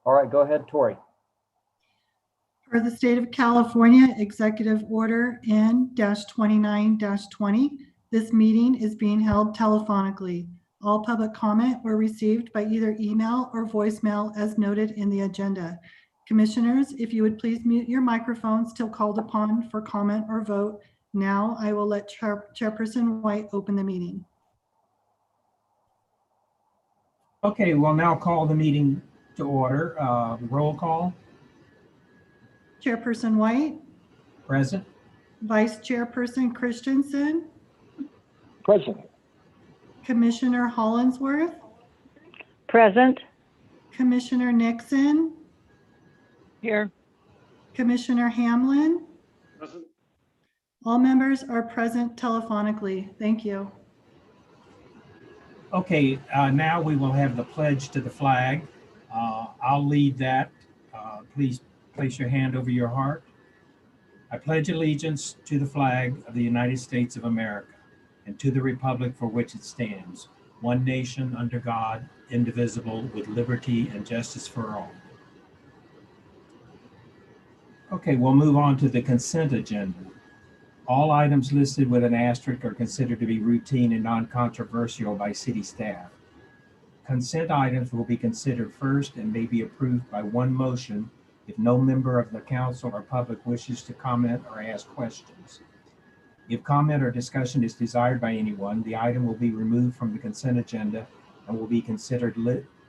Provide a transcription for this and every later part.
All right, go ahead, Tori. For the State of California Executive Order N-29-20, this meeting is being held telephonically. All public comment were received by either email or voicemail as noted in the agenda. Commissioners, if you would please mute your microphones till called upon for comment or vote. Now I will let Chairperson White open the meeting. Okay, we'll now call the meeting to order. Roll call. Chairperson White, Present. Vice Chairperson Christensen, Present. Commissioner Hollingsworth, Present. Commissioner Nixon, Here. Commissioner Hamlin. Present. All members are present telephonically. Thank you. Okay, now we will have the pledge to the flag. I'll lead that. Please place your hand over your heart. I pledge allegiance to the flag of the United States of America and to the republic for which it stands, one nation under God, indivisible, with liberty and justice for all. Okay, we'll move on to the consent agenda. All items listed with an asterisk are considered to be routine and non-controversial by city staff. Consent items will be considered first and may be approved by one motion if no member of the council or public wishes to comment or ask questions. If comment or discussion is desired by anyone, the item will be removed from the consent agenda and will be considered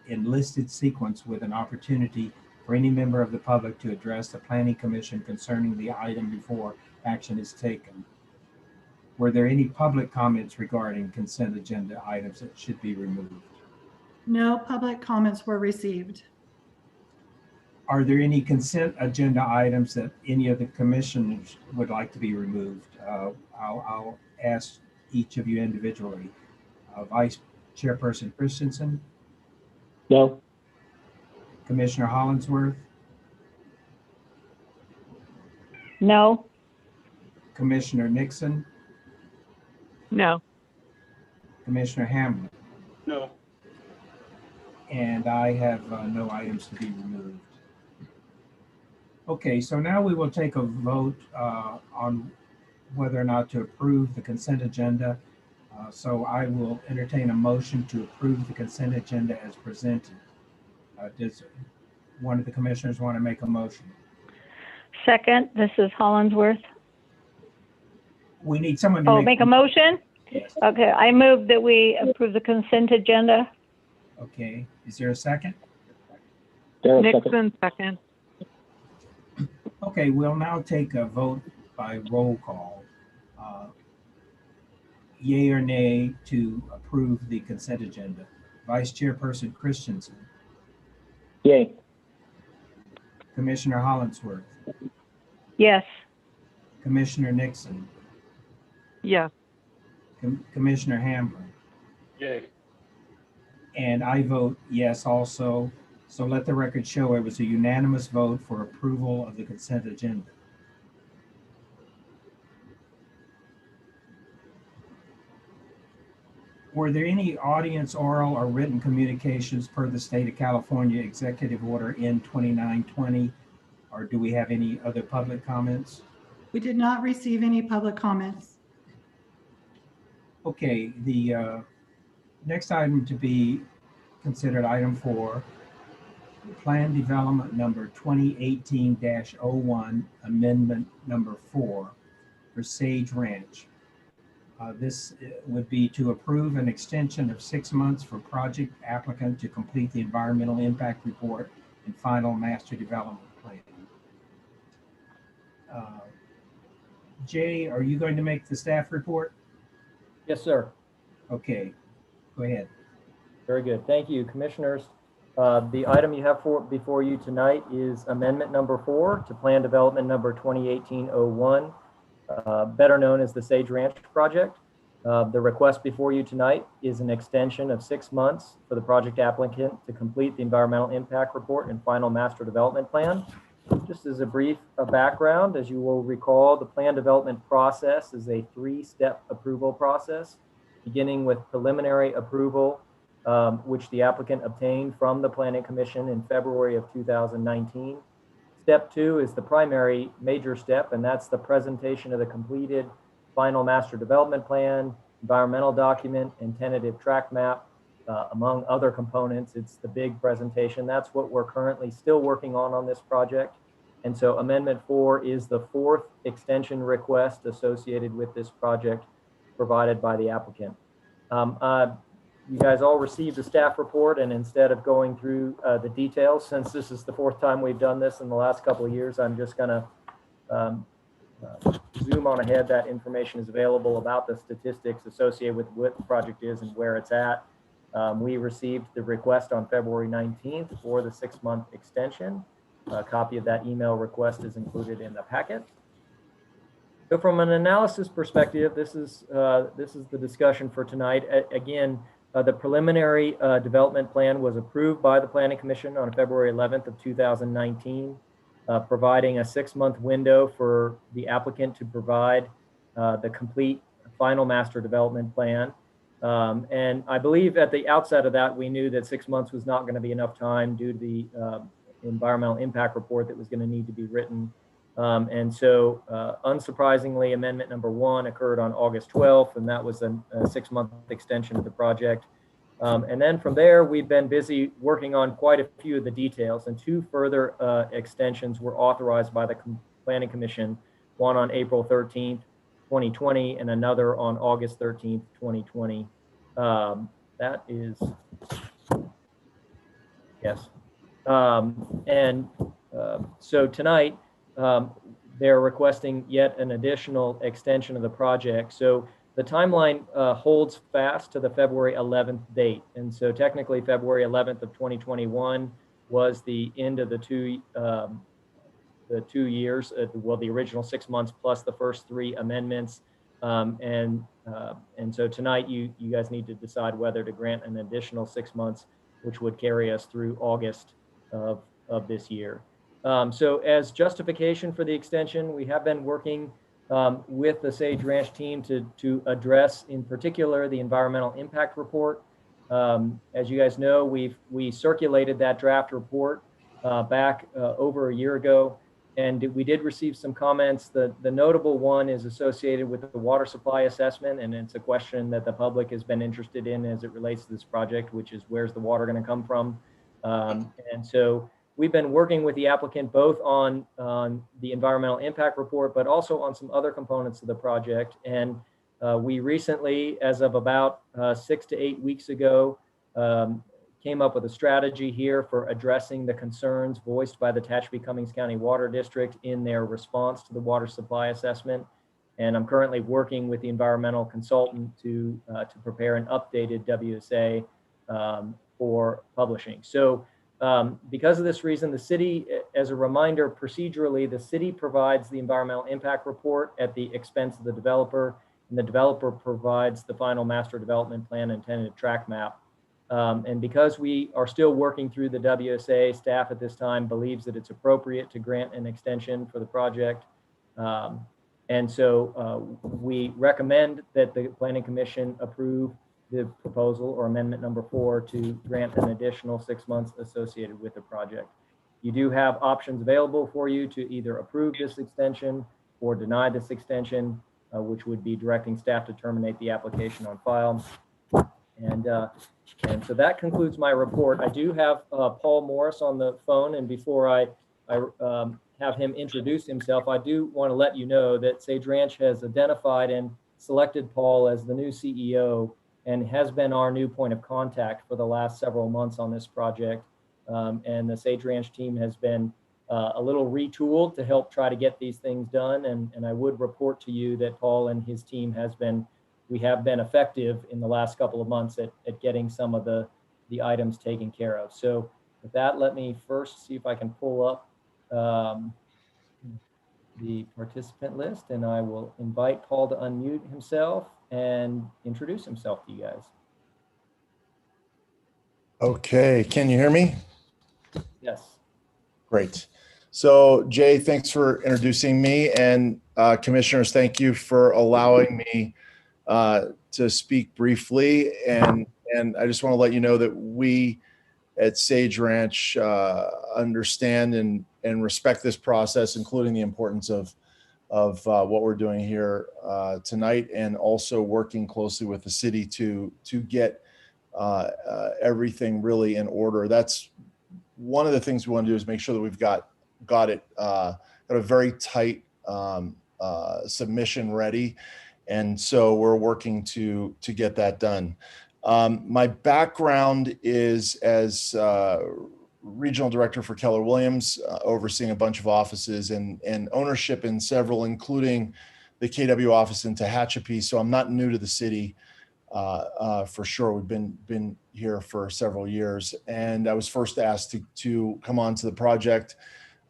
in listed sequence with an opportunity for any member of the public to address the Planning Commission concerning the item before action is taken. Were there any public comments regarding consent agenda items that should be removed? No public comments were received. Are there any consent agenda items that any of the commissioners would like to be removed? I'll ask each of you individually. Vice Chairperson Christensen? No. Commissioner Hollingsworth? No. Commissioner Nixon? No. Commissioner Hamlin? No. And I have no items to be removed. Okay, so now we will take a vote on whether or not to approve the consent agenda. So I will entertain a motion to approve the consent agenda as presented. Does one of the commissioners want to make a motion? Second, this is Hollingsworth. We need someone to Oh, make a motion? Yes. Okay, I move that we approve the consent agenda. Okay, is there a second? Nixon, second. Okay, we'll now take a vote by roll call. Yay or nay to approve the consent agenda. Vice Chairperson Christensen. Yay. Commissioner Hollingsworth. Yes. Commissioner Nixon. Yes. Commissioner Hamlin. Yay. And I vote yes also. So let the record show it was a unanimous vote for approval of the consent agenda. Were there any audience, oral, or written communications per the State of California Executive Order N-29-20? Or do we have any other public comments? We did not receive any public comments. Okay, the next item to be considered, item 4, Plan Development Number 2018-01, Amendment Number 4 for Sage Ranch. This would be to approve an extension of 6 months for project applicant to complete the environmental impact report and final master development plan. Jay, are you going to make the staff report? Yes, sir. Okay, go ahead. Very good. Thank you, commissioners. The item you have before you tonight is amendment number 4 to Plan Development Number 2018-01, better known as the Sage Ranch project. The request before you tonight is an extension of 6 months for the project applicant to complete the environmental impact report and final master development plan. Just as a brief background, as you will recall, the plan development process is a 3-step approval process, beginning with preliminary approval, which the applicant obtained from the Planning Commission in February of 2019. Step 2 is the primary major step, and that's the presentation of the completed final master development plan, environmental document, and tentative track map, among other components. It's the big presentation. That's what we're currently still working on this project. And so Amendment 4 is the 4th extension request associated with this project provided by the applicant. You guys all received the staff report, and instead of going through the details, since this is the 4th time we've done this in the last couple of years, I'm just gonna zoom on ahead. That information is available about the statistics associated with what the project is and where it's at. We received the request on February 19th for the 6-month extension. A copy of that email request is included in the packet. So from an analysis perspective, this is the discussion for tonight. Again, the preliminary development plan was approved by the Planning Commission on February 11th of 2019, providing a 6-month window for the applicant to provide the complete final master development plan. And I believe at the outset of that, we knew that 6 months was not going to be enough time due to the environmental impact report that was going to need to be written. And so unsurprisingly, amendment number 1 occurred on August 12th, and that was a 6-month extension of the project. And then from there, we've been busy working on quite a few of the details, and 2 further extensions were authorized by the Planning Commission, one on April 13th, 2020, and another on August 13th, 2020. That is, yes. So tonight, they're requesting yet an additional extension of the project. So the timeline holds fast to the February 11th date. And so technically February 11th of 2021 was the end of the 2 years, well, the original 6 months plus the first 3 amendments. And so tonight you guys need to decide whether to grant an additional 6 months, which would carry us through August of this year. So as justification for the extension, we have been working with the Sage Ranch team to address in particular the environmental impact report. As you guys know, we circulated that draft report back over a year ago, and we did receive some comments. The notable one is associated with the water supply assessment, and it's a question that the public has been interested in as it relates to this project, which is where's the water going to come from? And so we've been working with the applicant both on the environmental impact report, but also on some other components of the project. And we recently, as of about 6 to 8 weeks ago, came up with a strategy here for addressing the concerns voiced by the Tehachapi-Cummings County Water District in their response to the water supply assessment. And I'm currently working with the environmental consultant to prepare an updated WSA for publishing. So because of this reason, the city, as a reminder, procedurally, the city provides the environmental impact report at the expense of the developer, and the developer provides the final master development plan and tentative track map. And because we are still working through the WSA, staff at this time believes that it's appropriate to grant an extension for the project. And so we recommend that the Planning Commission approve the proposal or amendment number 4 to grant an additional 6 months associated with the project. You do have options available for you to either approve this extension or deny this extension, which would be directing staff to terminate the application on file. And so that concludes my report. I do have Paul Morris on the phone, and before I have him introduce himself, I do want to let you know that Sage Ranch has identified and selected Paul as the new CEO and has been our new point of contact for the last several months on this project. And the Sage Ranch team has been a little retooled to help try to get these things done. And I would report to you that Paul and his team we have been effective in the last couple of months at getting some of the items taken care of. So with that, let me first see if I can pull up the participant list, and I will invite Paul to unmute himself and introduce himself to you guys. Okay, can you hear me? Yes. Great. So Jay, thanks for introducing me, and commissioners, thank you for allowing me to speak briefly. And I just want to let you know that we at Sage Ranch understand and respect this process, including the importance of what we're doing here tonight, and also working closely with the city to get everything really in order. That's one of the things we want to do, is make sure that we've got a very tight submission ready, and so we're working to get that done. My background is as regional director for Keller Williams, overseeing a bunch of offices and ownership in several, including the KW office in Tehachapi. So I'm not new to the city. For sure. We've been here for several years, and I was first asked to come on to the project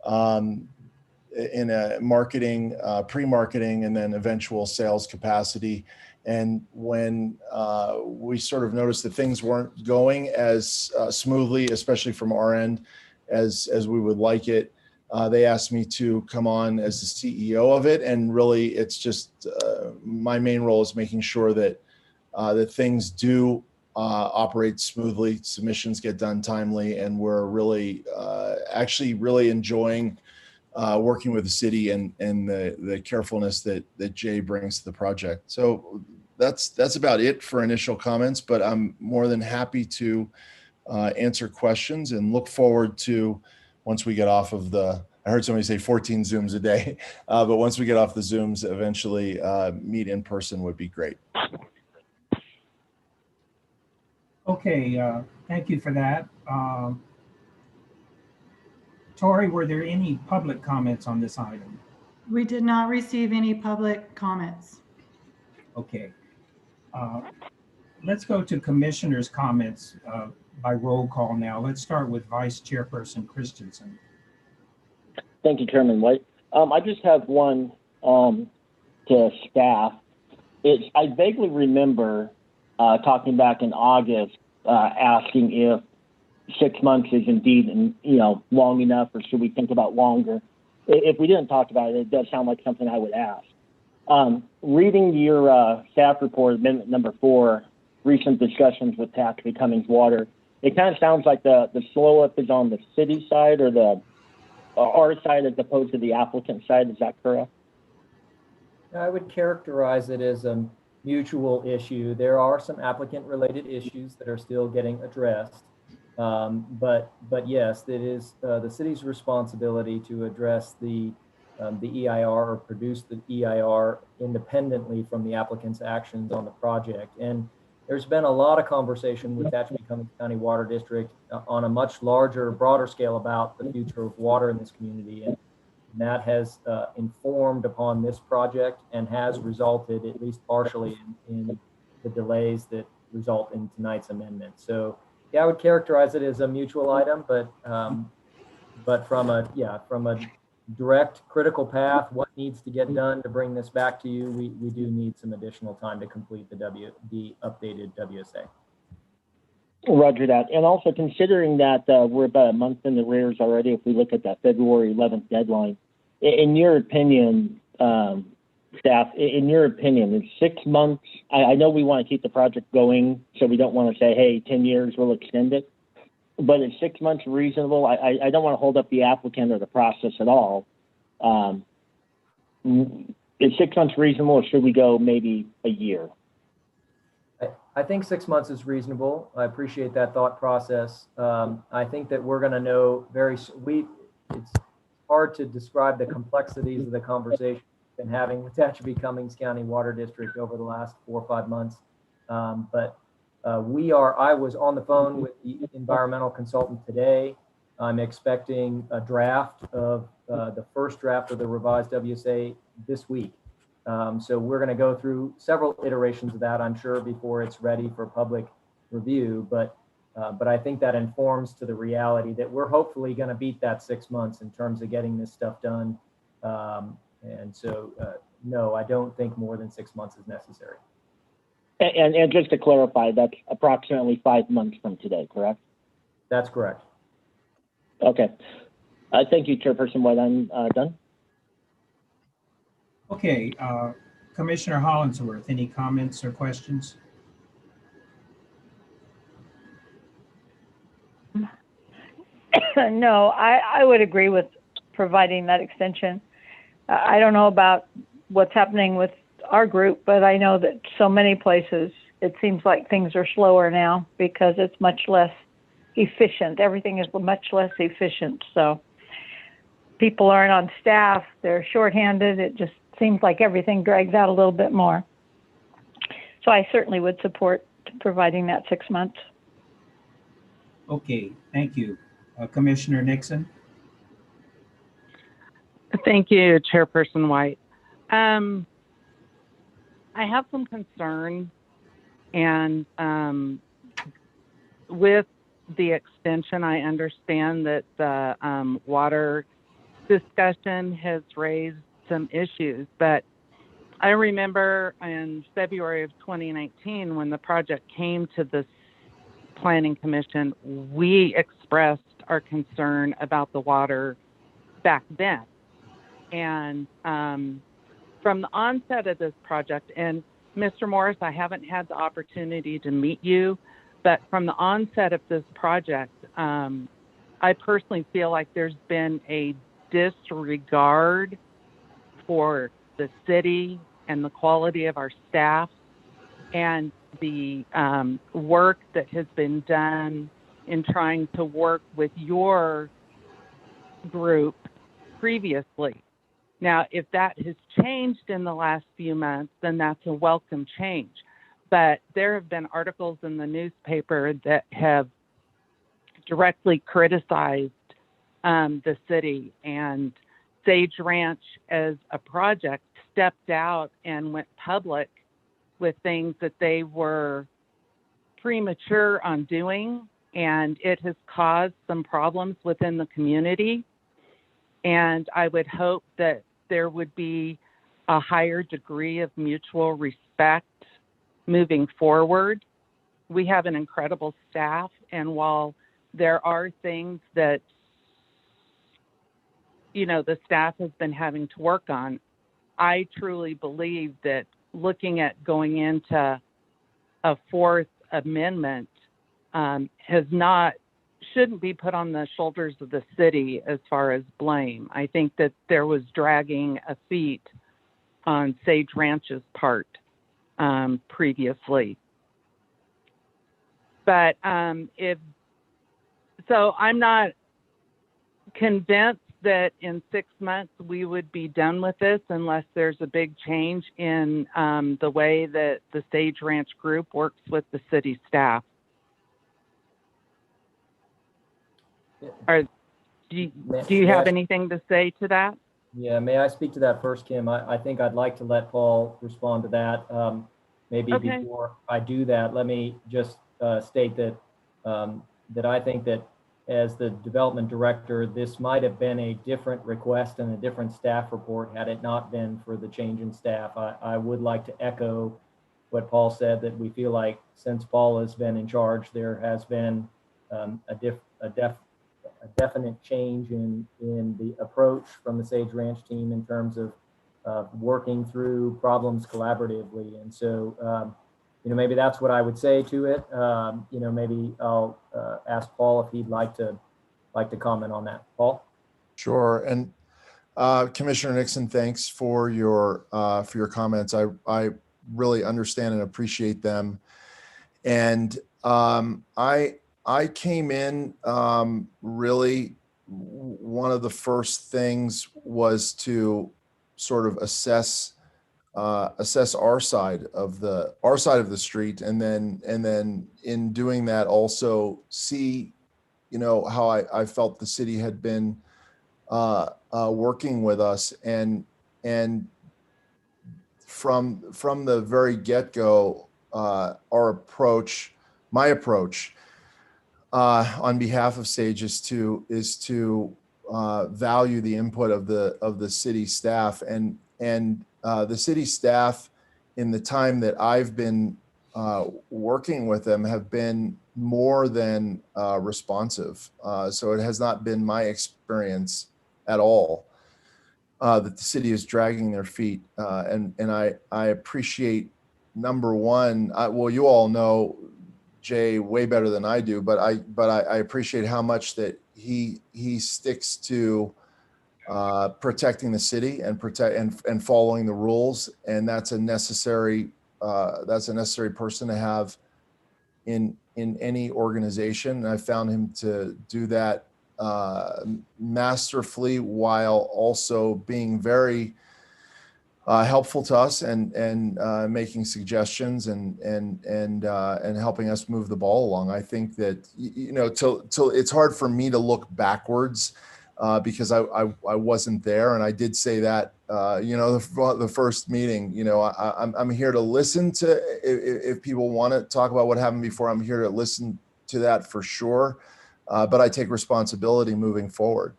in a marketing, pre-marketing, and then eventual sales capacity. And when we sort of noticed that things weren't going as smoothly, especially from our end, as we would like it, they asked me to come on as the CEO of it. And really, it's just my main role is making sure that things do operate smoothly, submissions get done timely, and we're really actually really enjoying working with the city and the carefulness that Jay brings to the project. So that's about it for initial comments, but I'm more than happy to answer questions and look forward to, once we get off of I heard somebody say 14 Zooms a day, but once we get off the Zooms, eventually meet in person would be great. Okay, thank you for that. Tori, were there any public comments on this item? We did not receive any public comments. Okay. Let's go to commissioners' comments by roll call now. Let's start with Vice Chairperson Christensen. Thank you, Chairman White. I just have one to staff. I vaguely remember talking back in August, asking if 6 months is indeed, long enough, or should we think about longer? If we didn't talk about it, it does sound like something I would ask. Reading your staff report, amendment number 4, recent discussions with Tehachapi Cummings Water, it kind of sounds like the slow up is on the city side or our side as opposed to the applicant side. Is that correct? I would characterize it as a mutual issue. There are some applicant-related issues that are still getting addressed, but yes, it is the city's responsibility to address the EIR or produce the EIR independently from the applicant's actions on the project. And there's been a lot of conversation with Tehachapi Cummings County Water District on a much larger, broader scale about the future of water in this community. And that has informed upon this project and has resulted, at least partially, in the delays that result in tonight's amendment. So yeah, I would characterize it as a mutual item, but from a direct critical path, what needs to get done to bring this back to you, we do need some additional time to complete the updated WSA. Roger that. And also considering that we're about a month in the rears already, if we look at that February 11th deadline, in your opinion, staff, in your opinion, is 6 months, I know we want to keep the project going, so we don't want to say, hey, 10 years, we'll extend it. But is 6 months reasonable? I don't want to hold up the applicant or the process at all. Is 6 months reasonable, or should we go maybe a year? I think 6 months is reasonable. I appreciate that thought process. I think that we're going to know it's hard to describe the complexities of the conversation we've been having with Tehachapi Cummings County Water District over the last 4 or 5 months. I was on the phone with the environmental consultant today. I'm expecting a draft of the first draft of the revised WSA this week. So we're going to go through several iterations of that, I'm sure, before it's ready for public review. But I think that informs to the reality that we're hopefully going to beat that 6 months in terms of getting this stuff done. No, I don't think more than 6 months is necessary. And just to clarify, that's approximately 5 months from today, correct? That's correct. Okay. Thank you, Chairperson White. I'm done. Okay, Commissioner Hollingsworth, any comments or questions? No, I would agree with providing that extension. I don't know about what's happening with our group, but I know that so many places, it seems like things are slower now because it's much less efficient. Everything is much less efficient. So people aren't on staff, they're shorthanded. It just seems like everything drags out a little bit more. So I certainly would support providing that 6 months. Okay, thank you. Commissioner Nixon? Thank you, Chairperson White. I have some concern, and with the extension, I understand that the water discussion has raised some issues, but I remember in February of 2019 when the project came to the Planning Commission, we expressed our concern about the water back then. And from the onset of this project, and Mr. Morris, I haven't had the opportunity to meet you, but from the onset of this project, I personally feel like there's been a disregard for the city and the quality of our staff and the work that has been done in trying to work with your group previously. Now, if that has changed in the last few months, then that's a welcome change. But there have been articles in the newspaper that have directly criticized the city, and Sage Ranch as a project stepped out and went public with things that they were premature on doing, and it has caused some problems within the community. And I would hope that there would be a higher degree of mutual respect moving forward. We have an incredible staff, and while there are things that, you know, the staff has been having to work on, I truly believe that looking at going into a fourth amendment shouldn't be put on the shoulders of the city as far as blame. I think that there was dragging a feet on Sage Ranch's part previously. But I'm not convinced that in 6 months we would be done with this unless there's a big change in the way that the Sage Ranch group works with the city staff. Do you have anything to say to that? Yeah, may I speak to that first, Kim? I think I'd like to let Paul respond to that. Maybe Okay. Before I do that, let me just state that that I think that as the development director, this might have been a different request and a different staff report had it not been for the change in staff. I would like to echo what Paul said, that we feel like since Paul has been in charge, there has been a definite change in the approach from the Sage Ranch team in terms of working through problems collaboratively. And so, maybe that's what I would say to it. Maybe I'll ask Paul if he'd like to comment on that. Paul? Sure. And Commissioner Nixon, thanks for your comments. I really understand and appreciate them. And I came in really, one of the first things was to sort of assess our side of the street, and then in doing that also see, how I felt the city had been working with us, and from the very get-go, my approach on behalf of Sage is to value the input of the city staff, and the city staff in the time that I've been working with them have been more than responsive. So it has not been my experience at all that the city is dragging their feet. And I appreciate, number one, well, you all know Jay way better than I do, but I appreciate how much that he sticks to protecting the city and following the rules, and that's a necessary person to have in any organization. And I found him to do that masterfully, while also being very helpful to us and making suggestions and helping us move the ball along. I think that till it's hard for me to look backwards because I wasn't there, and I did say that the first meeting. I'm here to listen to if people want to talk about what happened before. I'm here to listen to that for sure, but I take responsibility moving forward.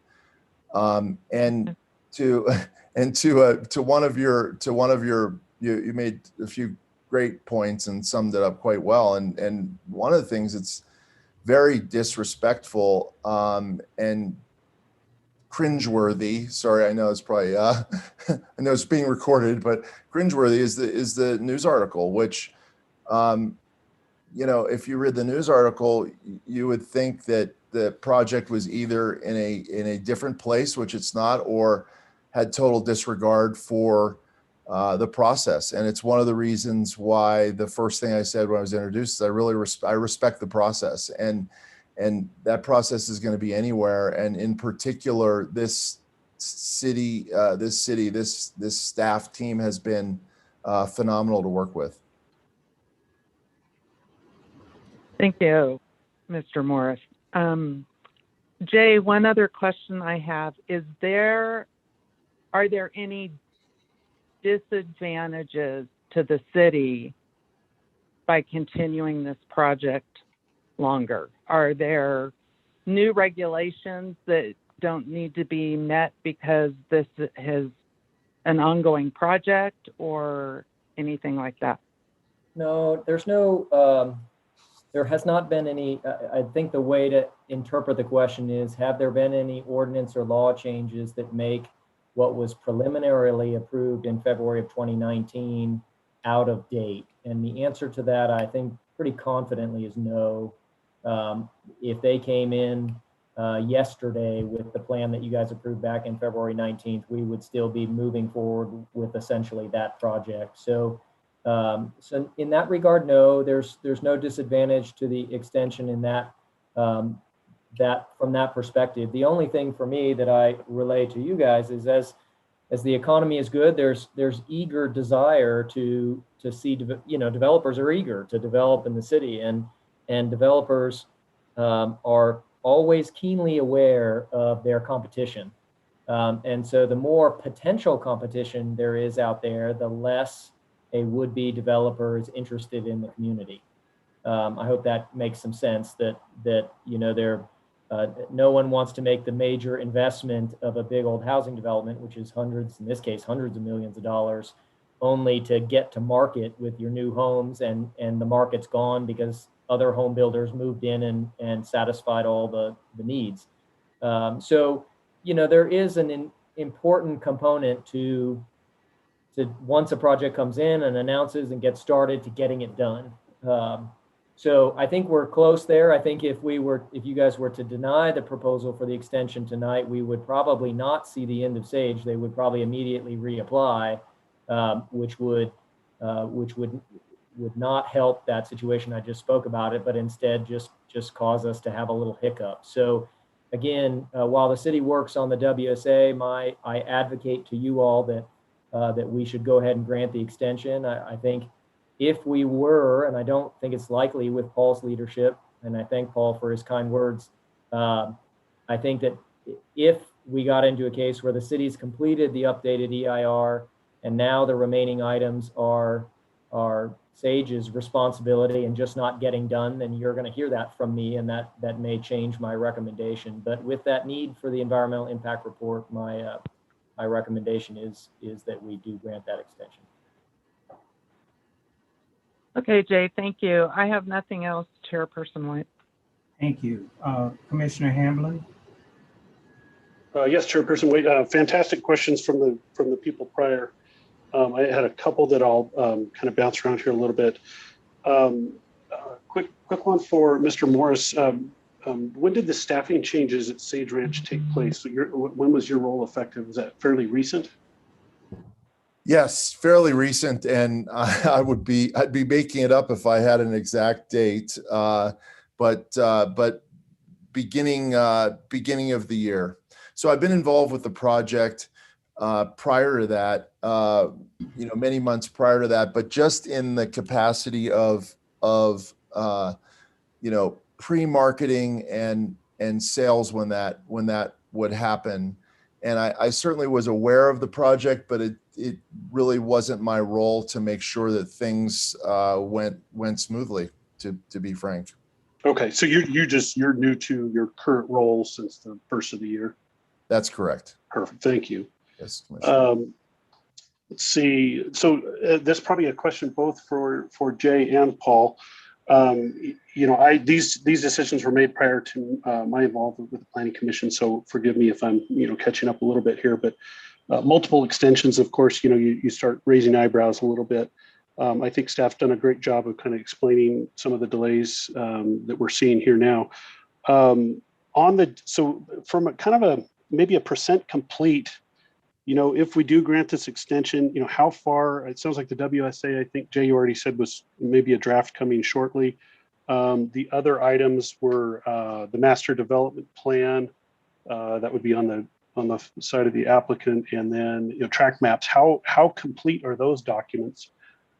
And to one of your you made a few great points and summed it up quite well. And one of the things that's very disrespectful and cringeworthy. Sorry, I know it's probably I know it's being recorded, but cringeworthy is the news article, which if you read the news article, you would think that the project was either in a different place, which it's not, or had total disregard for the process. And it's one of the reasons why the first thing I said when I was introduced is I really respect the process, and that process is going to be anywhere. And in particular, this staff team has been phenomenal to work with. Thank you, Mr. Morris. Jay, one other question I have is are there any disadvantages to the city by continuing this project longer? Are there new regulations that don't need to be met because this is an ongoing project or anything like that? No, there has not been any. I think the way to interpret the question is, have there been any ordinance or law changes that make what was preliminarily approved in February of 2019 out of date? And the answer to that, I think pretty confidently, is no. If they came in yesterday with the plan that you guys approved back in February 19th, we would still be moving forward with essentially that project. So in that regard, no, there's no disadvantage to the extension in that from that perspective. The only thing for me that I relay to you guys is as the economy is good, there's eager desire to see, developers are eager to develop in the city, and developers are always keenly aware of their competition. And so the more potential competition there is out there, the less a would-be developer is interested in the community. I hope that makes some sense, that no one wants to make the major investment of a big old housing development, which is in this case, hundreds of millions of dollars, only to get to market with your new homes and the market's gone because other home builders moved in and satisfied all the needs. So, there is an important component to once a project comes in and announces and gets started, to getting it done. So I think we're close there. I think if you guys were to deny the proposal for the extension tonight, we would probably not see the end of Sage. They would probably immediately reapply, which would not help that situation I just spoke about it, but instead just cause us to have a little hiccup. So again, while the city works on the WSA, I advocate to you all that we should go ahead and grant the extension. I think if we were, and I don't think it's likely with Paul's leadership, and I thank Paul for his kind words, I think that if we got into a case where the city's completed the updated EIR and now the remaining items are Sage's responsibility and just not getting done, then you're going to hear that from me, and that may change my recommendation. But with that need for the environmental impact report, my recommendation is that we do grant that extension. Okay, Jay, thank you. I have nothing else, Chairperson White. Thank you. Commissioner Hamblin? Yes, Chairperson Wade. Fantastic questions from the people prior. I had a couple that I'll kind of bounce around here a little bit. Quick one for Mr. Morris. When did the staffing changes at Sage Ranch take place? So when was your role effective? Was that fairly recent? Yes, fairly recent, and I'd be making it up if I had an exact date. But beginning of the year. So I've been involved with the project prior to that, many months prior to that, but just in the capacity of pre-marketing and sales when that would happen. And I certainly was aware of the project, but it really wasn't my role to make sure that things went smoothly, to be frank. Okay, so you're new to your current role since the first of the year. That's correct. Perfect. Thank you. Yes. Let's see. So that's probably a question both for Jay and Paul. These decisions were made prior to my involvement with the Planning Commission. So forgive me if I'm catching up a little bit here. But multiple extensions, of course, you start raising eyebrows a little bit. I think staff's done a great job of kind of explaining some of the delays that we're seeing here now. So from a kind of maybe a percent complete, if we do grant this extension, how far, it sounds like the WSA, I think Jay, you already said was maybe a draft coming shortly. The other items were the master development plan, that would be on the side of the applicant, and then track maps. How complete are those documents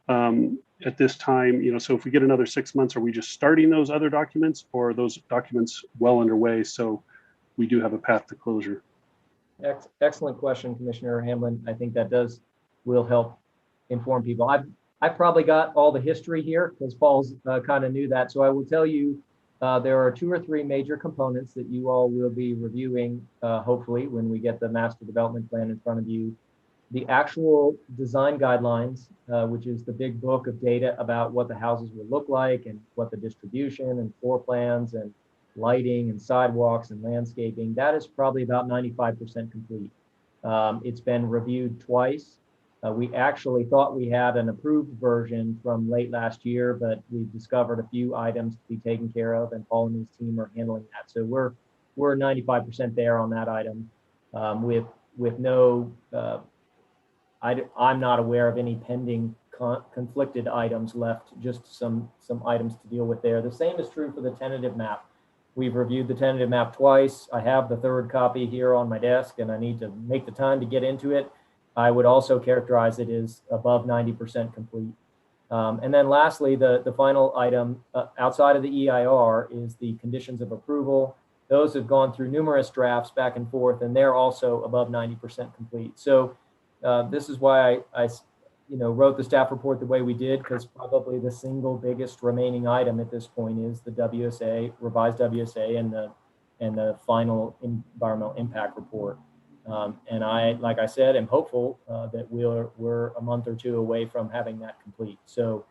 at this time? So if we get another 6 months, are we just starting those other documents, or are those documents well underway so we do have a path to closure? Excellent question, Commissioner Hamlin. I think that will help inform people. I've probably got all the history here because Paul's kind of knew that. So I will tell you, there are 2 or 3 major components that you all will be reviewing, hopefully, when we get the master development plan in front of you. The actual design guidelines, which is the big book of data about what the houses will look like and what the distribution and floor plans and lighting and sidewalks and landscaping, that is probably about 95% complete. It's been reviewed twice. We actually thought we had an approved version from late last year, but we discovered a few items to be taken care of, and Paul and his team are handling that. So we're 95% there on that item, with no, I'm not aware of any pending conflicted items left, just some items to deal with there. The same is true for the tentative map. We've reviewed the tentative map twice. I have the 3rd copy here on my desk, and I need to make the time to get into it. I would also characterize it as above 90% complete. And then lastly, the final item outside of the EIR is the conditions of approval. Those have gone through numerous drafts back and forth, and they're also above 90% complete. So this is why I wrote the staff report the way we did, because probably the single biggest remaining item at this point is the WSA, revised WSA, and the final environmental impact report. And I, like I said, am hopeful that we're a month or 2 away from having that complete. So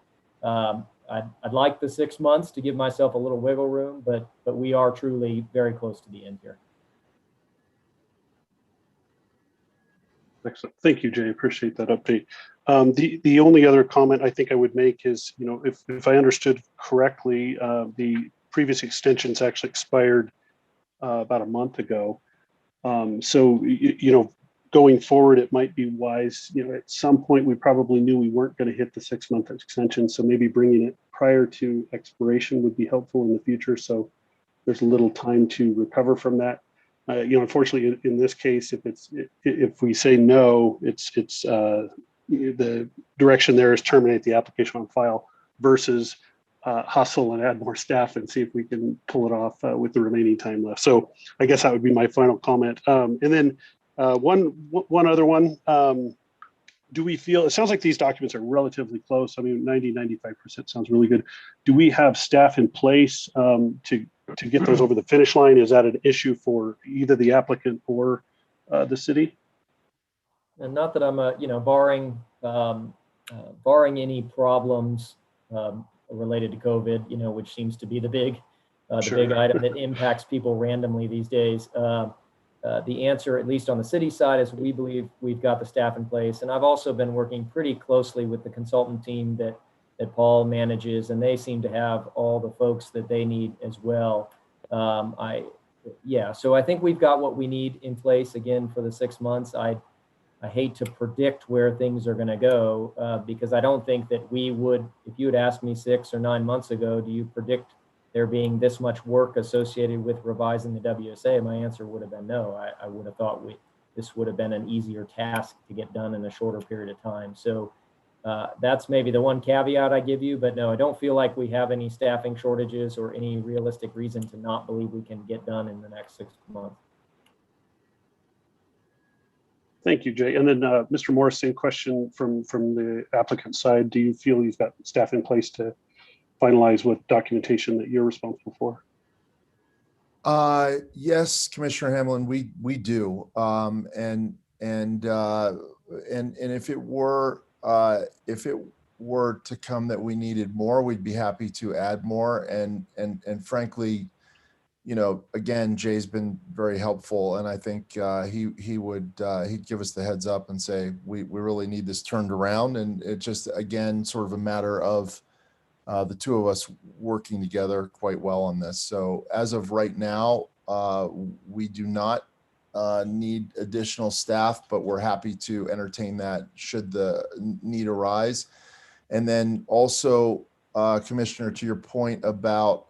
I'd like the 6 months to give myself a little wiggle room, but we are truly very close to the end here. Excellent. Thank you, Jay. Appreciate that update. The only other comment I think I would make is, if I understood correctly, the previous extensions actually expired about a month ago. So, going forward, it might be wise, at some point we probably knew we weren't going to hit the 6-month extension. So maybe bringing it prior to expiration would be helpful in the future. So there's a little time to recover from that. Unfortunately, in this case, if we say no, it's the direction there is terminate the application on file versus hustle and add more staff and see if we can pull it off with the remaining time left. So I guess that would be my final comment. And then one other one. Do we feel, it sounds like these documents are relatively close. I mean, 95% sounds really good. Do we have staff in place to get those over the finish line? Is that an issue for either the applicant or the city? And not that I'm barring any problems related to COVID, which seems to be the big Sure. item that impacts people randomly these days. The answer, at least on the city side, is we believe we've got the staff in place. And I've also been working pretty closely with the consultant team that Paul manages, and they seem to have all the folks that they need as well. So I think we've got what we need in place again for the 6 months. I hate to predict where things are going to go because I don't think that we would, if you had asked me 6 or 9 months ago, do you predict there being this much work associated with revising the WSA? My answer would have been no. I would have thought this would have been an easier task to get done in a shorter period of time. So that's maybe the one caveat I give you, but no, I don't feel like we have any staffing shortages or any realistic reason to not believe we can get done in the next 6 months. Thank you, Jay. And then Mr. Morris, same question from the applicant side. Do you feel you've got staff in place to finalize what documentation that you're responsible for? Yes, Commissioner Hamlin, we do. And if it were to come that we needed more, we'd be happy to add more. And frankly, again, Jay's been very helpful, and I think he'd give us the heads up and say we really need this turned around. And it just, again, sort of a matter of the two of us working together quite well on this. So as of right now, we do not need additional staff, but we're happy to entertain that should the need arise. And then also, Commissioner, to your point about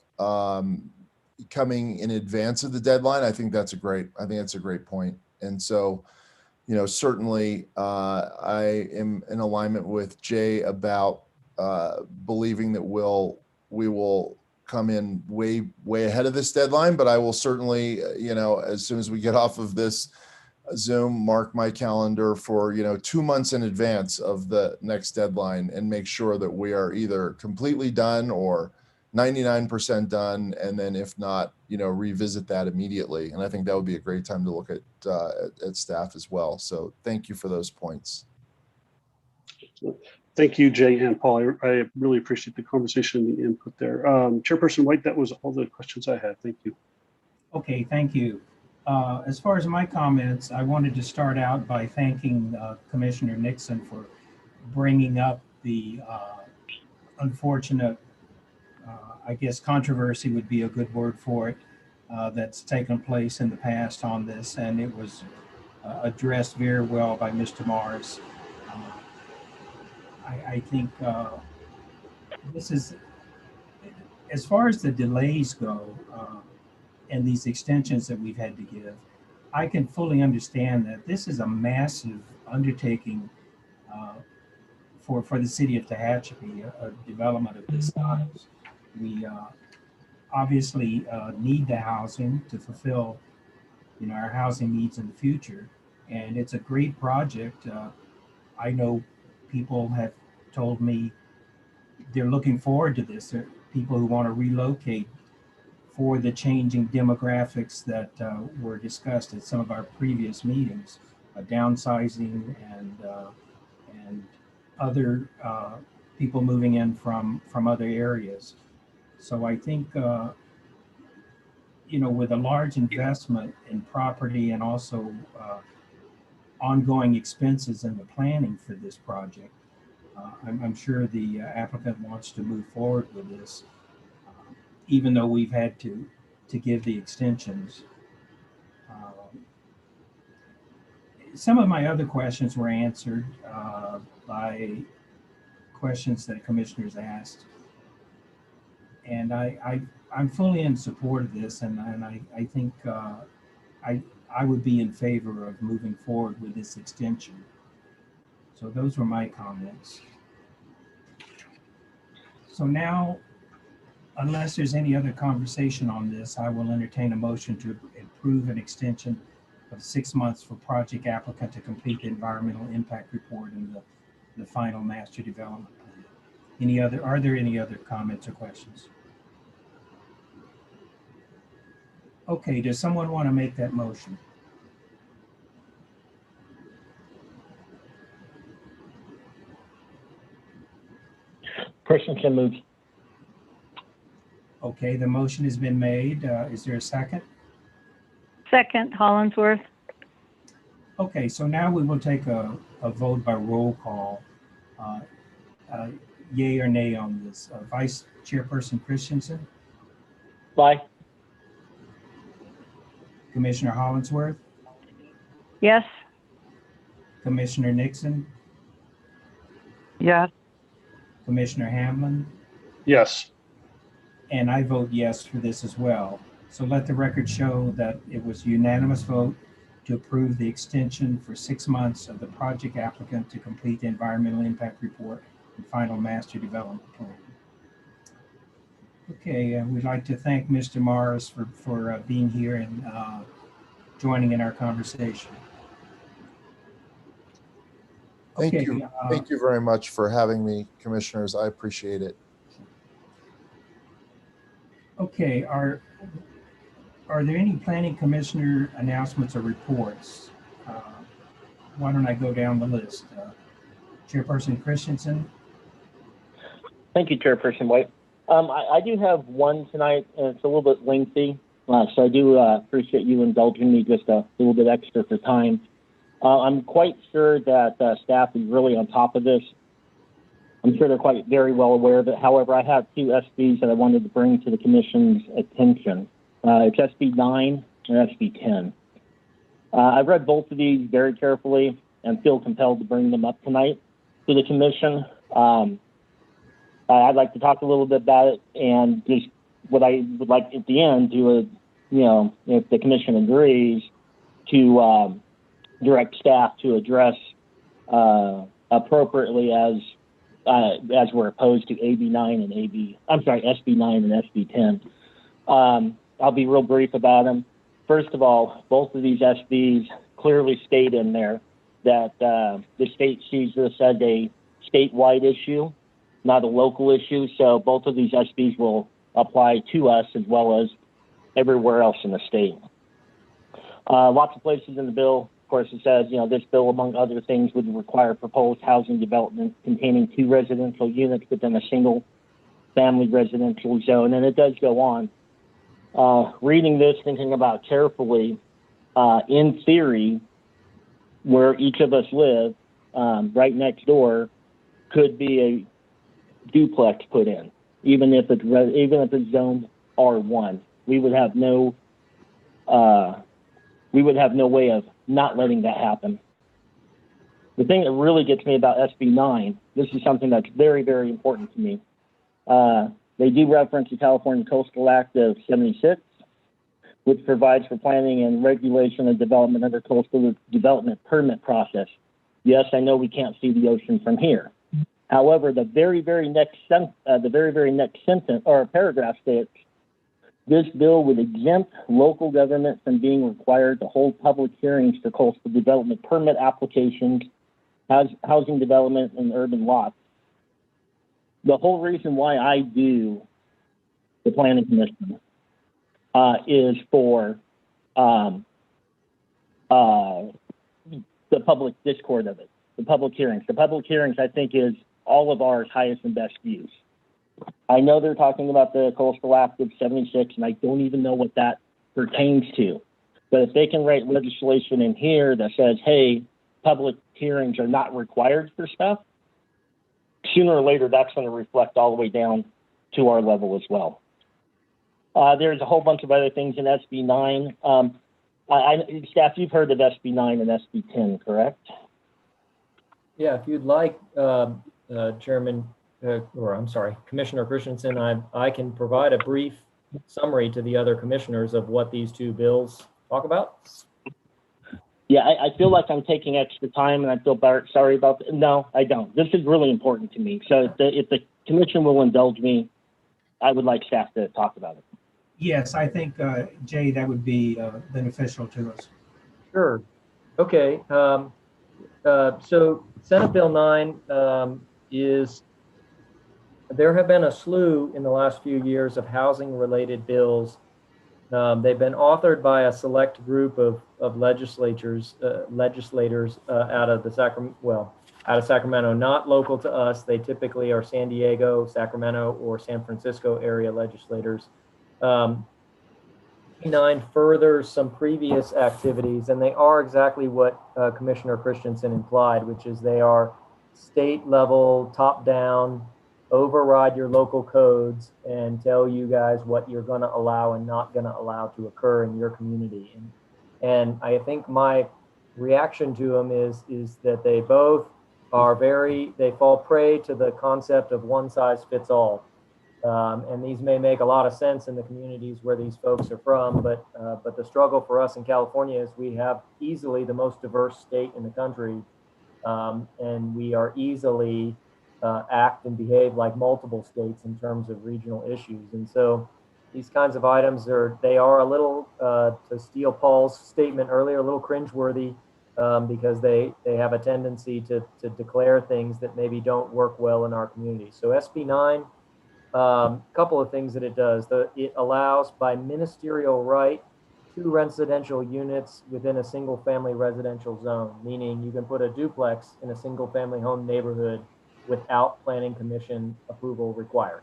coming in advance of the deadline, I think that's a great point. And so, certainly I am in alignment with Jay about believing that we will come in way ahead of this deadline, but I will certainly, as soon as we get off of this Zoom, mark my calendar for, 2 months in advance of the next deadline and make sure that we are either completely done or 99% done. And then if not, revisit that immediately. And I think that would be a great time to look at staff as well. So thank you for those points. Thank you, Jay and Paul. I really appreciate the conversation and the input there. Chairperson White, that was all the questions I had. Thank you. Okay, thank you. As far as my comments, I wanted to start out by thanking Commissioner Nixon for bringing up the unfortunate, I guess controversy would be a good word for it, that's taken place in the past on this, and it was addressed very well by Mr. Morris. I think this is, as far as the delays go and these extensions that we've had to give, I can fully understand that this is a massive undertaking for the city of Tehachapi, a development of this size. We obviously need the housing to fulfill, our housing needs in the future, and it's a great project. I know people have told me they're looking forward to this. There are people who want to relocate for the changing demographics that were discussed at some of our previous meetings, downsizing and other people moving in from other areas. So I think, with a large investment in property and also ongoing expenses in the planning for this project, I'm sure the applicant wants to move forward with this, even though we've had to give the extensions. Some of my other questions were answered by questions that commissioners asked. And I'm fully in support of this, and I think I would be in favor of moving forward with this extension. So those were my comments. So now, unless there's any other conversation on this, I will entertain a motion to approve an extension of 6 months for project applicant to complete the environmental impact report and the final master development plan. Are there any other comments or questions? Okay, does someone want to make that motion? Chris Christensen moves. Okay, the motion has been made. Is there a second? Second, Hollingsworth. Okay, so now we will take a vote by roll call. Uh, uh, Yay or nay on this? Vice Chairperson Christensen, Bye. Commissioner Hollingsworth, Yes. Commissioner Nixon, Yes. Commissioner Hamlin, Yes. and I vote yes for this as well. So let the record show that it was a unanimous vote to approve the extension for 6 months of the project applicant to complete the environmental impact report and final master development plan. Okay, we'd like to thank Mr. Morris for being here and joining in our conversation. Thank Okay, you. Thank you very much for having me, commissioners. I appreciate it. Okay, are there any planning commissioner announcements or reports? Why don't I go down the list? Chairperson Christensen? Thank you, Chairperson White. I do have one tonight, and it's a little bit lengthy, so I do appreciate you indulging me just a little bit extra for time. I'm quite sure that staff is really on top of this. I'm sure they're quite very well aware of it. However, I have two SBs that I wanted to bring to the Commission's attention. It's Sb9 and Sb10. I've read both of these very carefully and feel compelled to bring them up tonight to the Commission. I'd like to talk a little bit about it, and just what I would like at the end to, if the Commission agrees, to direct staff to address appropriately as we're opposed to Sb9 and Sb10. I'll be real brief about them. First of all, both of these SBs clearly state in there that the state sees this as a statewide issue, not a local issue. So both of these SBs will apply to us as well as everywhere else in the state. Lots of places in the bill, of course, it says, this bill, among other things, would require proposed housing development containing 2 residential units within a single family residential zone. And it does go on. Reading this, thinking about carefully, in theory, where each of us live, right next door, could be a duplex put in, even if it's zoned R1. We would have no way of not letting that happen. The thing that really gets me about Sb9, this is something that's very, very important to me. They do reference the California Coastal Act of '76, which provides for planning and regulation of development under coastal development permit process. Yes, I know we can't see the ocean from here. However, the very, very next sentence or paragraph states, this bill would exempt local government from being required to hold public hearings for coastal development permit applications, housing development, and urban lots. The whole reason why I do the Planning Commission is for the public discord of it, the public hearings. The public hearings, I think, is all of our highest and best views. I know they're talking about the Coastal Act of '76, and I don't even know what that pertains to. But if they can write legislation in here that says, hey, public hearings are not required for stuff, sooner or later, that's going to reflect all the way down to our level as well. There's a whole bunch of other things in Sb9. Staff, you've heard of Sb9 and Sb10, correct? Yeah, if you'd like, Commissioner Christensen, I can provide a brief summary to the other commissioners of what these two bills talk about. Yeah, I feel like I'm taking extra time, and I feel sorry about that. No, I don't. This is really important to me. So if the commission will indulge me, I would like staff to talk about it. Yes, I think, Jay, that would be beneficial to us. Sure. Okay. So Senate Bill 9 there have been a slew in the last few years of housing-related bills. They've been authored by a select group of legislators out of the out of Sacramento, not local to us. They typically are San Diego, Sacramento, or San Francisco area legislators. SB9 furthers some previous activities, and they are exactly what Commissioner Christensen implied, which is they are state level, top down, override your local codes and tell you guys what you're going to allow and not going to allow to occur in your community. And I think my reaction to them is that they both are they fall prey to the concept of one size fits all. And these may make a lot of sense in the communities where these folks are from, but the struggle for us in California is we have easily the most diverse state in the country, and we are easily act and behave like multiple states in terms of regional issues. And so these kinds of items they are a little, to steal Paul's statement earlier, a little cringeworthy, because they have a tendency to declare things that maybe don't work well in our community. So SB9, couple of things that it does. It allows by ministerial right 2 residential units within a single family residential zone, meaning you can put a duplex in a single family home neighborhood without planning commission approval required.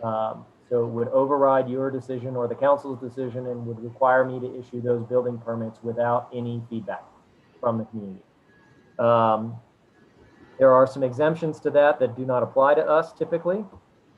So it would override your decision or the council's decision and would require me to issue those building permits without any feedback from the community. There are some exemptions to that do not apply to us typically.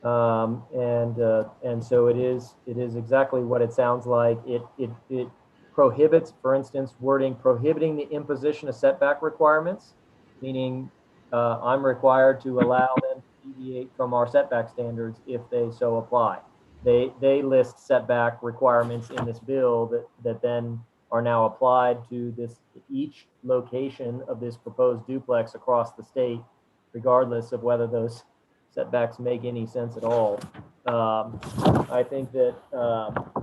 And so it is exactly what it sounds like. It prohibits, for instance, wording prohibiting the imposition of setback requirements, meaning I'm required to allow them to deviate from our setback standards if they so apply. They list setback requirements in this bill that then are now applied to each location of this proposed duplex across the state, regardless of whether those setbacks make any sense at all. I think that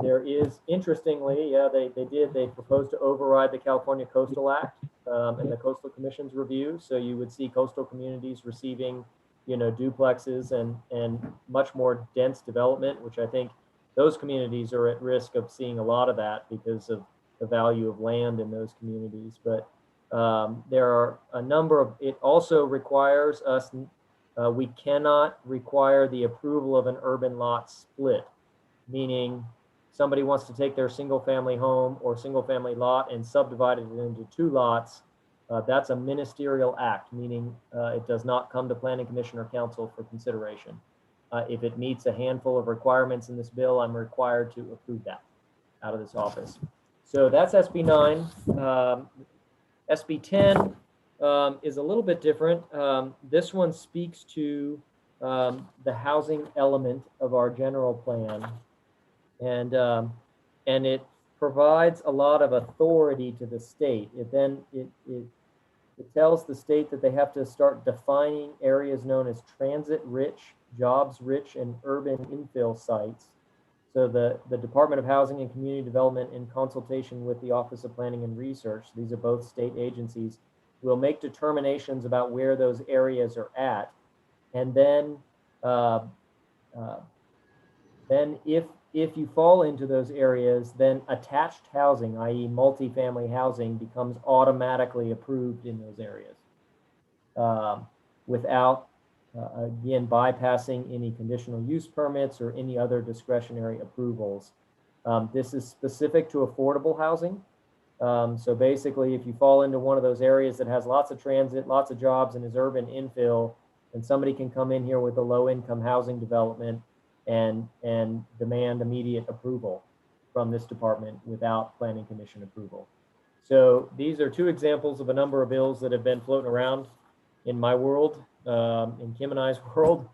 there is, interestingly, they proposed to override the California Coastal Act and the Coastal Commission's review. So you would see coastal communities receiving, duplexes and much more dense development, which I think those communities are at risk of seeing a lot of that because of the value of land in those communities. But there are a number of, it also requires us, we cannot require the approval of an urban lot split, meaning somebody wants to take their single family home or single family lot and subdivide it into 2 lots. That's a ministerial act, meaning it does not come to planning commission or council for consideration. If it meets a handful of requirements in this bill, I'm required to approve that out of this office. So that's SB9. SB10 is a little bit different. This one speaks to the housing element of our general plan, and it provides a lot of authority to the state. It tells the state that they have to start defining areas known as transit-rich, jobs-rich, and urban infill sites. So the Department of Housing and Community Development, in consultation with the Office of Planning and Research, these are both state agencies, will make determinations about where those areas are at. And then if you fall into those areas, then attached housing, i.e. multifamily housing, becomes automatically approved in those areas without, again, bypassing any conditional use permits or any other discretionary approvals. This is specific to affordable housing. So basically, if you fall into one of those areas that has lots of transit, lots of jobs, and is urban infill, then somebody can come in here with a low-income housing development and demand immediate approval from this department without planning commission approval. So these are 2 examples of a number of bills that have been floating around in my world, in Kim and I's world.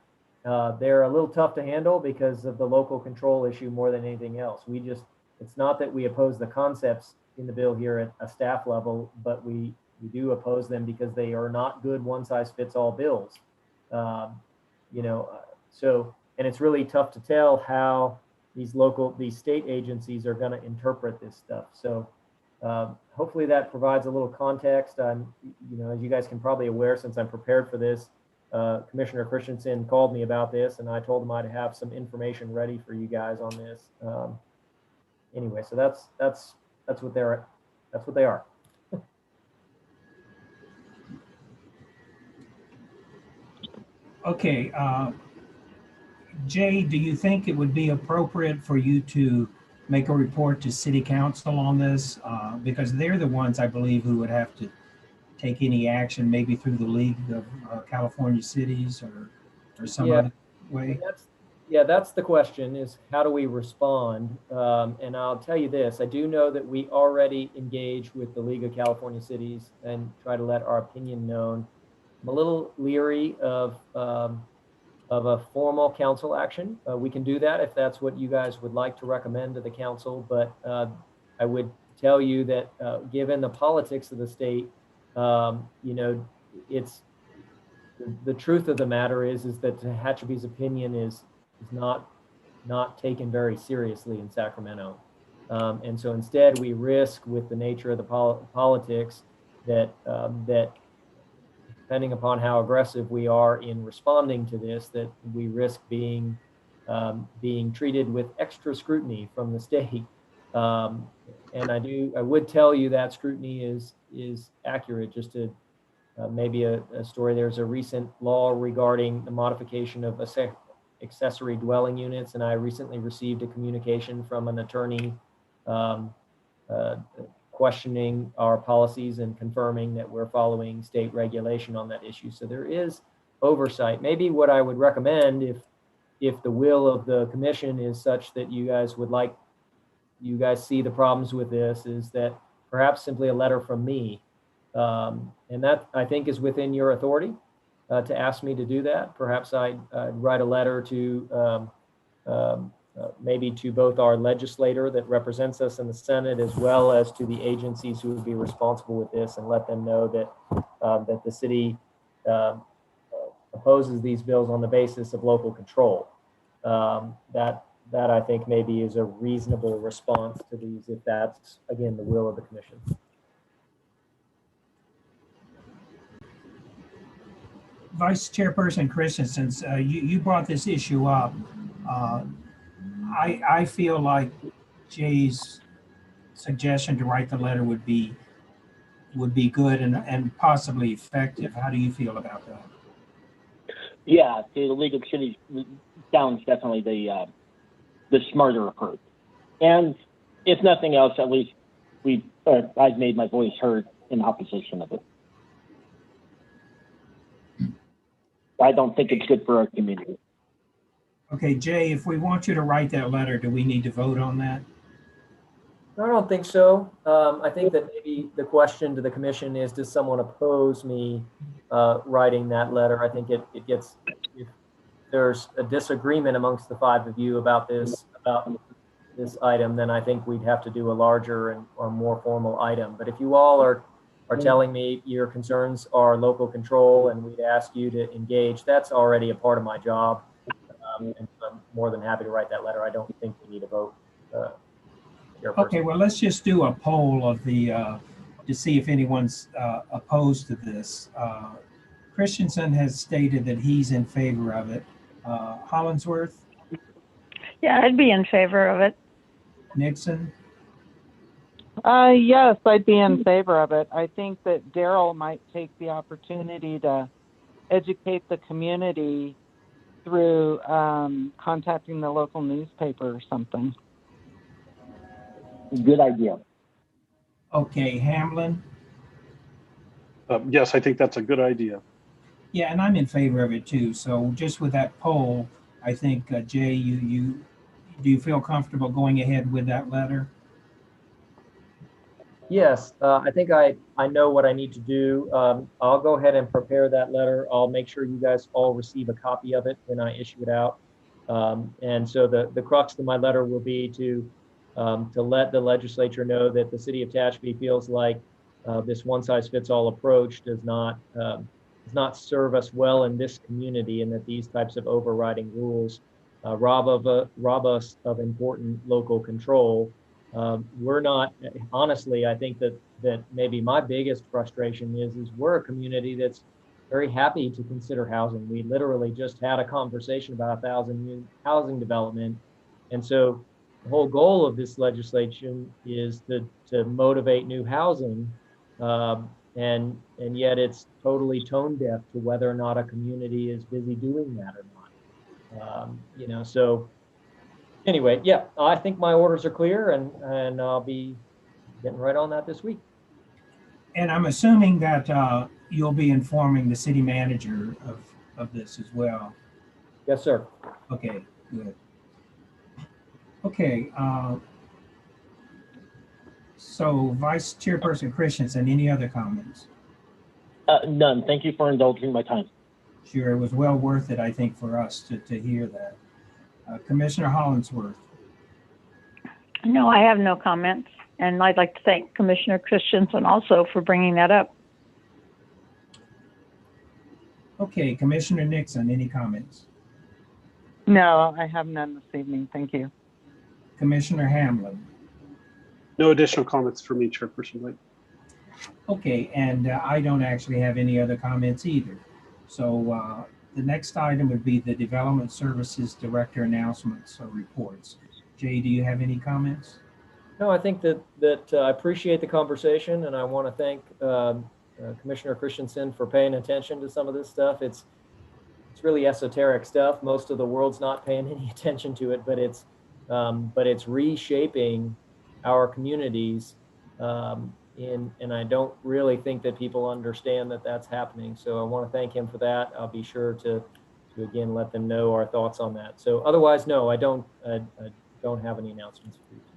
They're a little tough to handle because of the local control issue more than anything else. It's not that we oppose the concepts in the bill here at a staff level, but we do oppose them because they are not good one-size-fits-all bills. And it's really tough to tell how these state agencies are going to interpret this stuff. So hopefully that provides a little context. As you guys can probably aware, since I'm prepared for this, Commissioner Christensen called me about this, and I told him I'd have some information ready for you guys on this. Anyway, so that's what they are. Okay, Jay, do you think it would be appropriate for you to make a report to City Council on this? Because they're the ones, I believe, who would have to take any action, maybe through the League of California Cities or some Yeah. other way. That's the question, is how do we respond? And I'll tell you this, I do know that we already engage with the League of California Cities and try to let our opinion known. I'm a little leery of a formal council action. We can do that if that's what you guys would like to recommend to the council, but I would tell you that given the politics of the state, it's the truth of the matter is that Tehachapi's opinion is not taken very seriously in Sacramento. And so instead we risk, with the nature of the politics, that depending upon how aggressive we are in responding to this, that we risk being treated with extra scrutiny from the state. And I would tell you that scrutiny is accurate. Just to maybe a story, there's a recent law regarding the modification of accessory dwelling units, and I recently received a communication from an attorney questioning our policies and confirming that we're following state regulation on that issue. So there is oversight. Maybe what I would recommend, if the will of the commission is such that you guys see the problems with this, is that perhaps simply a letter from me. And that, I think, is within your authority to ask me to do that. Perhaps I'd write a letter to maybe to both our legislator that represents us in the Senate, as well as to the agencies who would be responsible with this, and let them know that the city opposes these bills on the basis of local control. That I think maybe is a reasonable response to these, if that's, again, the will of the commission. Vice Chairperson Christensen, you brought this issue up. I feel like Jay's suggestion to write the letter would be good and possibly effective. How do you feel about that? Yeah, the League of Cities sounds definitely the smarter approach. And if nothing else, at least I've made my voice heard in opposition of it. I don't think it's good for our community. Okay, Jay, if we want you to write that letter, do we need to vote on that? I don't think so. I think that maybe the question to the commission is, does someone oppose me writing that letter? I think it gets, if there's a disagreement amongst the five of you about this item, then I think we'd have to do a larger or more formal item. But if you all are telling me your concerns are local control and we'd ask you to engage, that's already a part of my job. And I'm more than happy to write that letter. I don't think we need a vote. Okay, well, let's just do a poll of to see if anyone's opposed to this. Christensen has stated that he's in favor of it. Hollingsworth? Yeah, I'd be in favor of it. Nixon? Yes, I'd be in favor of it. I think that Daryl might take the opportunity to educate the community through contacting the local newspaper or something. Good idea. Okay, Hamlin? Yes, I think that's a good idea. Yeah, and I'm in favor of it too. So just with that poll, I think, Jay, do you feel comfortable going ahead with that letter? Yes, I think I know what I need to do. I'll go ahead and prepare that letter. I'll make sure you guys all receive a copy of it when I issue it out. And so the crux of my letter will be to let the legislature know that the city of Tehachapi feels like this one-size-fits-all approach does not serve us well in this community, and that these types of overriding rules rob us of important local control. We're not, honestly, I think that maybe my biggest frustration is we're a community that's very happy to consider housing. We literally just had a conversation about 1,000 housing development. And so the whole goal of this legislation is to motivate new housing. and yet it's totally tone deaf to whether or not a community is busy doing that or not. You know, so anyway, yeah, I think my orders are clear, and I'll be getting right on that this week. And I'm assuming that you'll be informing the city manager of this as well. Yes, sir. Okay, good. Okay, so Vice Chairperson Christensen, any other comments? None. Thank you for indulging my time. Sure, it was well worth it, I think, for us to hear that. Commissioner Hollingsworth. No, I have no comments. And I'd like to thank Commissioner Christensen also for bringing that up. Okay, Commissioner Nixon, any comments? No, I have none this evening. Thank you. Commissioner Hamlin. No additional comments for me, Chairperson White. Okay, and I don't actually have any other comments either. So the next item would be the Development Services Director announcements or reports. Jay, do you have any comments? No, I think that I appreciate the conversation, and I want to thank Commissioner Christensen for paying attention to some of this stuff. It's really esoteric stuff. Most of the world's not paying any attention to it, but it's reshaping our communities. And I don't really think that people understand that that's happening. So I want to thank him for that. I'll be sure to again let them know our thoughts on that. So otherwise, no, I don't have any announcements for you tonight.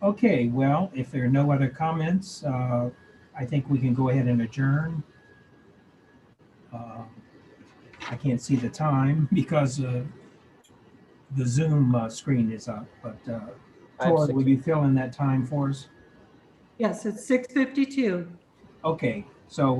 Okay, well, if there are no other comments, I think we can go ahead and adjourn. I can't see the time because the Zoom screen is up, but Tor, will you fill in that time for us? Yes, it's 6:52. Okay, so